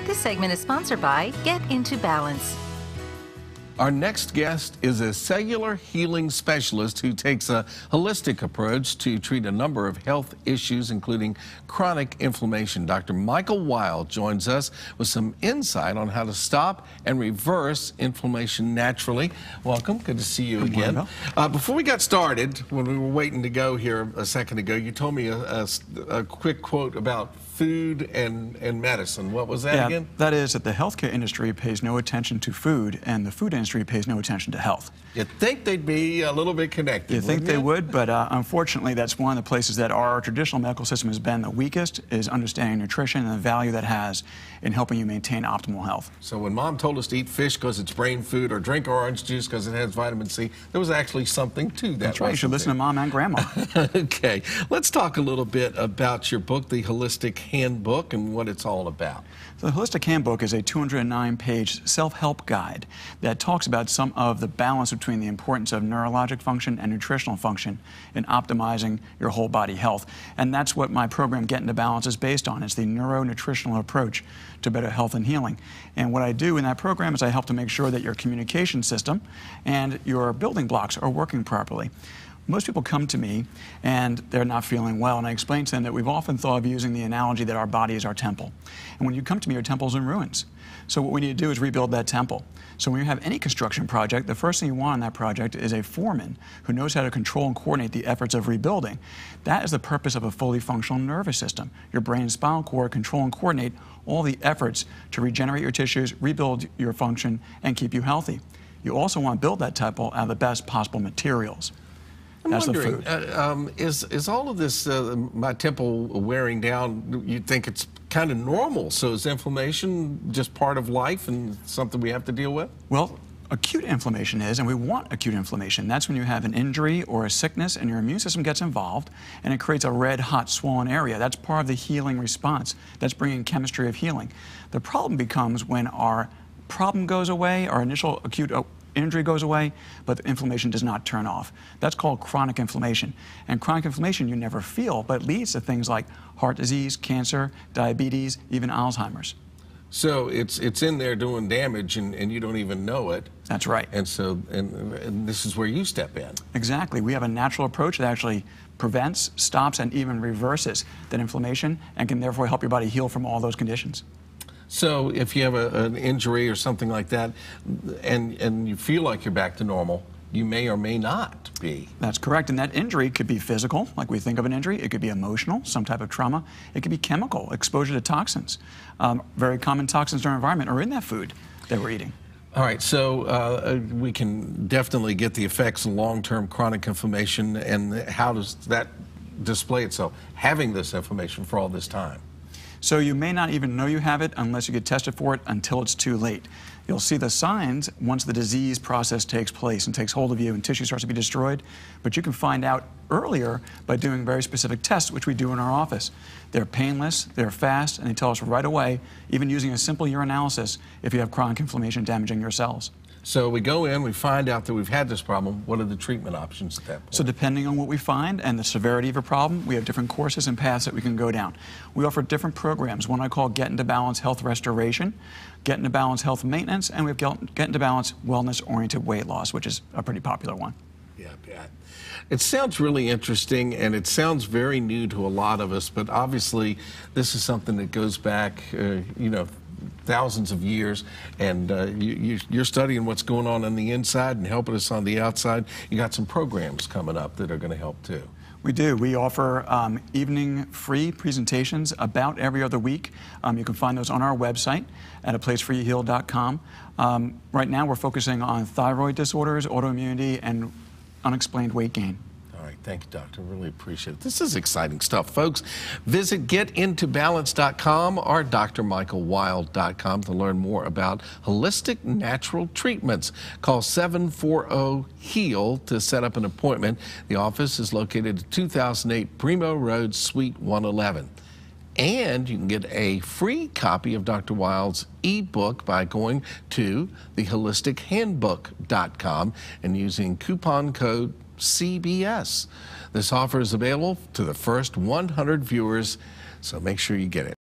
This segment is sponsored by Get Into Balance. Our next guest is a cellular healing specialist who takes a holistic approach to treat a number of health issues, including chronic inflammation. Dr. Michael Wild joins us with some insight on how to stop and reverse inflammation naturally. Welcome. Good to see you again. Before we got started, when we were waiting to go here a second ago, you told me a quick quote about food and medicine. What was that again? That is that the healthcare industry pays no attention to food, and the food industry pays no attention to health. You'd think they'd be a little bit connected. You think they would, but unfortunately, that's one of the places that our traditional medical system has been the weakest, is understanding nutrition and the value that has in helping you maintain optimal health. So when Mom told us to eat fish because it's brain food or drink orange juice because it has vitamin C, there was actually something to that. That's right. You should listen to Mom and Grandma. Okay. Let's talk a little bit about your book, The Holistic Handbook, and what it's all about. So the Holistic Handbook is a 209-page self-help guide that talks about some of the balance between the importance of neurologic function and nutritional function in optimizing your whole body health. And that's what my program, Get Into Balance, is based on. It's the neuro-nutritional approach to better health and healing. And what I do in that program is I help to make sure that your communication system and your building blocks are working properly. Most people come to me and they're not feeling well, and I explain to them that we've often thought of using the analogy that our body is our temple. And when you come to me, your temple's in ruins. So what we need to do is rebuild that temple. So when you have any construction project, the first thing you want on that project is a foreman who knows how to control and coordinate the efforts of rebuilding. That is the purpose of a fully functional nervous system. Your brain and spinal cord control and coordinate all the efforts to regenerate your tissues, rebuild your function, and keep you healthy. You also want to build that temple out of the best possible materials. I'm wondering, is all of this, my temple wearing down, you think it's kind of normal? So is inflammation just part of life and something we have to deal with? Well, acute inflammation is, and we want acute inflammation. That's when you have an injury or a sickness and your immune system gets involved and it creates a red, hot, swollen area. That's part of the healing response. That's bringing chemistry of healing. The problem becomes when our problem goes away, our initial acute injury goes away, but the inflammation does not turn off. That's called chronic inflammation. And chronic inflammation you never feel, but it leads to things like heart disease, cancer, diabetes, even Alzheimer's. So it's in there doing damage and you don't even know it. That's right. And so and this is where you step in. Exactly. We have a natural approach that actually prevents, stops, and even reverses that inflammation and can therefore help your body heal from all those conditions. So if you have an injury or something like that and you feel like you're back to normal, you may or may not be. That's correct. And that injury could be physical, like we think of an injury. It could be emotional, some type of trauma. It could be chemical, exposure to toxins. Very common toxins in our environment are in that food that we're eating. All right, so we can definitely get the effects of long-term chronic inflammation, and how does that display itself, having this inflammation for all this time? So you may not even know you have it unless you get tested for it until it's too late. You'll see the signs once the disease process takes place and takes hold of you and tissue starts to be destroyed, but you can find out earlier by doing very specific tests, which we do in our office. They're painless, they're fast, and they tell us right away, even using a simple urinalysis, if you have chronic inflammation damaging your cells. So we go in, we find out that we've had this problem. What are the treatment options at that point? So depending on what we find and the severity of a problem, we have different courses and paths that we can go down. We offer different programs. One I call Get Into Balance Health Restoration, Get Into Balance Health Maintenance, and we have Get Into Balance Wellness-Oriented Weight Loss, which is a pretty popular one. Yeah. It sounds really interesting, and it sounds very new to a lot of us, but obviously this is something that goes back, thousands of years, and you're studying what's going on the inside and helping us on the outside. You got some programs coming up that are going to help too. We do. We offer evening free presentations about every other week. You can find those on our website at aplaceforyourheal.com. Right now we're focusing on thyroid disorders, autoimmunity, and unexplained weight gain. All right, thank you, Doctor. Really appreciate it. This is exciting stuff, folks. Visit getintobalance.com or drmichaelwild.com to learn more about holistic natural treatments. Call 740-HEAL to set up an appointment. The office is located at 2008 Primo Road, Suite 111. And you can get a free copy of Dr. Wild's ebook by going to theholistichandbook.com and using coupon code CBS. This offer is available to the first 100 viewers, so make sure you get it.